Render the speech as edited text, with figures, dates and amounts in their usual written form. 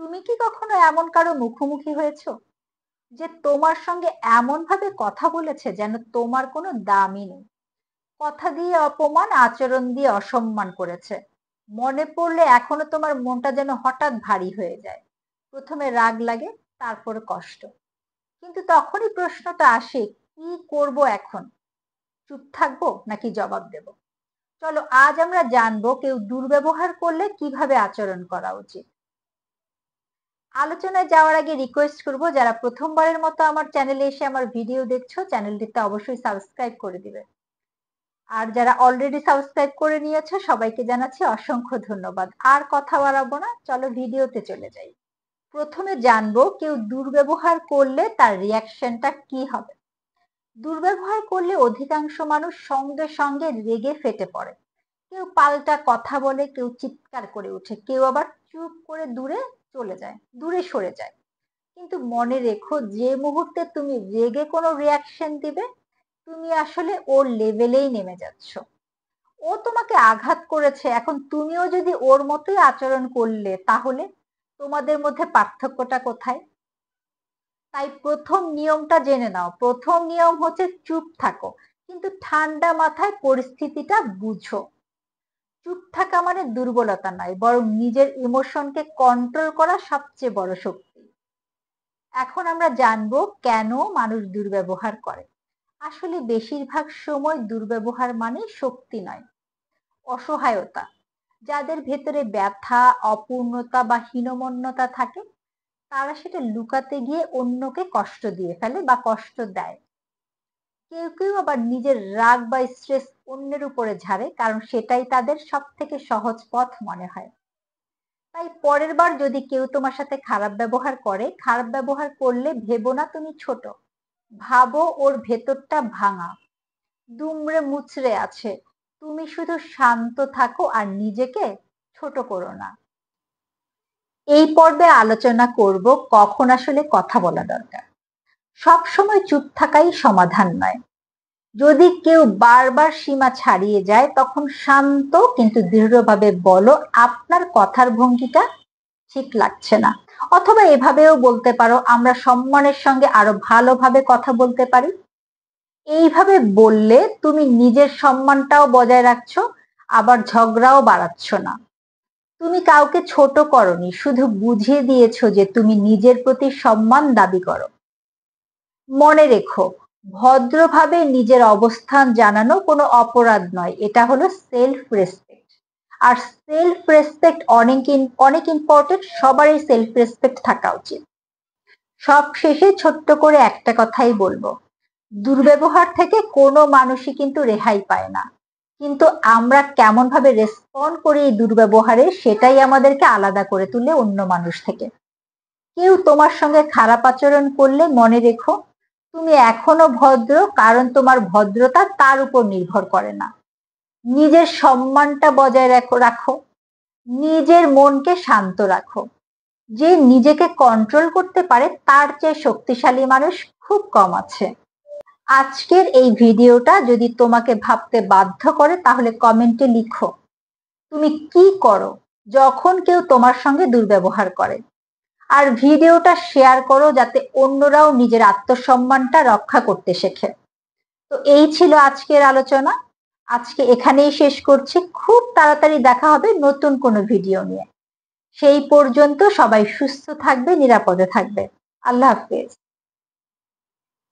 তুমি কি কখনো এমন কারো মুখোমুখি হয়েছো যে তোমার সঙ্গে এমন ভাবে কথা বলেছে যেন তোমার কোনো দামই নেই? কথা দিয়ে অপমান, আচরণ দিয়ে অসম্মান করেছে। মনে পড়লে এখনো তোমার মনটা যেন হঠাৎ ভারী হয়ে যায়। প্রথমে রাগ লাগে, তারপরে কষ্ট। কিন্তু তখনই প্রশ্নটা আসে, কি করব এখন? চুপ থাকবো নাকি জবাব দেব? চলো আজ আমরা জানবো কেউ দুর্ব্যবহার করলে কিভাবে আচরণ করা উচিত। আলোচনায় যাওয়ার আগে রিকোয়েস্ট করব, যারা প্রথমবারের মতো আমার চ্যানেলে এসে আমার ভিডিও দেখছো, চ্যানেলটিতে অবশ্যই সাবস্ক্রাইব করে দিবে। আর যারা অলরেডি সাবস্ক্রাইব করে নিয়েছো সবাইকে জানাচ্ছি অসংখ্য ধন্যবাদ। আর কথা বাড়াবো না, চলো ভিডিওতে চলে যাই। প্রথমে জানবো কেউ দুর্ব্যবহার করলে তার রিয়াকশনটা কি হবে। দুর্ব্যবহার করলে অধিকাংশ মানুষ সঙ্গে সঙ্গে রেগে ফেটে পড়ে। কেউ পাল্টা কথা বলে, কেউ চিৎকার করে ওঠে, কেউ আবার চুপ করে দূরে সরে যায়। কিন্তু মনে রেখো, যে মুহূর্তে তুমি রেগে কোনো রিয়াকশন দিবে, তুমি আসলে ওর লেভেলেই নেমে যাচ্ছ। ও তোমাকে আঘাত করেছে, এখন তুমিও যদি ওর মতোই আচরণ করলে, তাহলে তোমাদের মধ্যে পার্থক্যটা কোথায়? তাই প্রথম নিয়মটা জেনে নাও। প্রথম নিয়ম হচ্ছে চুপ থাকো, কিন্তু ঠান্ডা মাথায় পরিস্থিতিটা বুঝো। চুপ থাকা মানে দুর্বলতা নয়, বরং নিজের ইমোশনকে কন্ট্রোল করা সবচেয়ে বড় শক্তি। এখন আমরা জানবো কেন মানুষ দুর্ব্যবহার করে। আসলে বেশিরভাগ সময় দুর্ব্যবহার মানে শক্তি নয়, অসহায়তা। যাদের ভেতরে ব্যথা, অপূর্ণতা বা হীনমন্যতা থাকে, তারা সেটা লুকাতে গিয়ে অন্যকে কষ্ট দিয়ে ফেলে বা কষ্ট দেয়। কেউ কেউ আবার নিজের রাগ বা স্ট্রেস অন্যের উপরে ঝাড়ে, কারণ সেটাই তাদের সব থেকে সহজ পথ মনে হয়। তাই পরের বার যদি কেউ তোমার সাথে খারাপ ব্যবহার করে, খারাপ ব্যবহার করলে ভেবো না তুমি ছোট, ভাবো ওর ভেতরটা ভাঙা, দুমড়ে মুচড়ে আছে। তুমি শুধু শান্ত থাকো আর নিজেকে ছোট করো না। এই পর্বে আলোচনা করব কখন আসলে কথা বলা দরকার। সব সময় চুপ থাকাই সমাধান নয়। যদি কেউ বারবার সীমা ছাড়িয়ে যায়, তখন শান্ত কিন্তু দৃঢ়ভাবে বলো, আপনার কথার ভঙ্গিটা ঠিক লাগছে না। অথবা এভাবেও বলতে পারো, আমরা সম্মানের সঙ্গে আরো ভালোভাবে কথা বলতে পারি। এইভাবে বললে তুমি নিজের সম্মানটাও বজায় রাখছো, আবার ঝগড়াও বাড়াচ্ছ না। তুমি কাউকে ছোট করনি, শুধু বুঝিয়ে দিয়েছো যে তুমি নিজের প্রতি সম্মান দাবি করো। মনে রেখো, ভদ্রভাবে নিজের অবস্থান জানানো কোনো অপরাধ নয়, এটা হলো সেলফ রেসপেক্ট। আর সেলফ রেসপেক্ট অনেক অনেক ইম্পর্টেন্ট, সবারই সেলফ রেসপেক্ট থাকা উচিত। সব শেষে ছোট্ট করে একটা কথাই বলবো, দুর্ব্যবহার থেকে কোনো মানুষই কিন্তু রেহাই পায় না, কিন্তু আমরা কেমন ভাবে রেসপন্ড করি এই দুর্ব্যবহারে, সেটাই আমাদেরকে আলাদা করে তুলে অন্য মানুষ থেকে। কেউ তোমার সঙ্গে খারাপ আচরণ করলে মনে রেখো, তুমি এখনো ভদ্র, কারণ তোমার ভদ্রতা তার উপর নির্ভর করে না। নিজের সম্মানটা বজায় রাখো, নিজের মনকে শান্ত রাখো। যে নিজেকে কন্ট্রোল করতে পারে, তার চেয়ে শক্তিশালী মানুষ খুব কম আছে। আজকের এই ভিডিওটা যদি তোমাকে ভাবতে বাধ্য করে, তাহলে কমেন্টে লিখো তুমি কি করো যখন কেউ তোমার সঙ্গে দুর্ব্যবহার করে। আর ভিডিওটা শেয়ার করো, যাতে অন্যরাও নিজের আত্মসম্মানটা রক্ষা করতে শেখে। তো এই ছিল আজকের আলোচনা। আজকে এখানেই শেষ করছি। খুব তাড়াতাড়ি দেখা হবে নতুন কোনো ভিডিও নিয়ে। সেই পর্যন্ত সবাই সুস্থ থাকবে, নিরাপদে থাকবে। আল্লাহ হাফেজ।